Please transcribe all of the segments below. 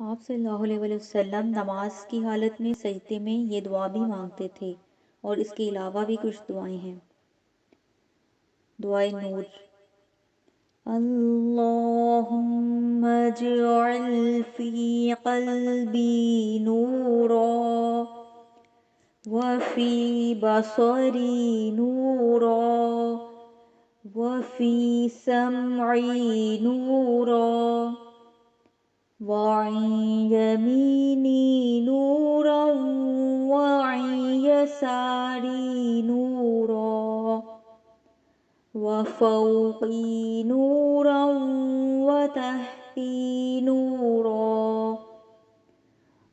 आप सल्लल्लाहु अलैहि वसल्लम नमाज की हालत में सजदे में ये दुआ भी मांगते थे और इसके अलावा भी कुछ दुआएं हैं। दुआए नूर। अल्लाहुम्मा जअल फी क़ल्बी नूरा व फी बसरी नूरा व फी समई नूरा वअन यमीनी नूरा वअन यसारी नूरा वफ़ौक़ी नूरा वतहती नूरा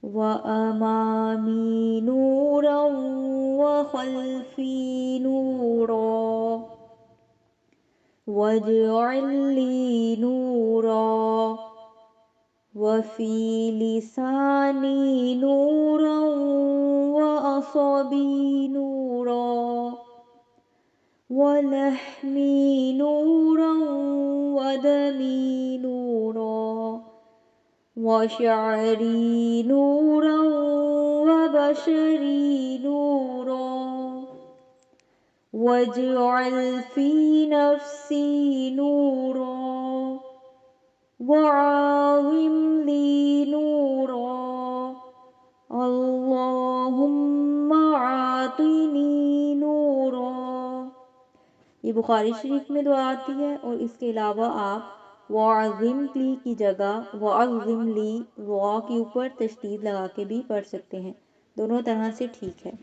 वअमामी नूरा वख़ल्फ़ी नूरा वजअल ली नूरा वफ़ी लिसानी नूरा वअसबी नूरा वलहमी नूरा वदमी नूरा वशअरी नूरा वबशरी नूरा वजअल फ़ी नफ़्सी नूरा वअज़िम ली नूरा अल्लाहुम्मा आतिनी नूरा। ये बुखारी शरीफ में दुआ आती है और इसके अलावा आप वअज़िम ली की जगह वअज़िम ली वाव के ऊपर तशदीद लगा के भी पढ़ सकते हैं। दोनों तरह से ठीक है।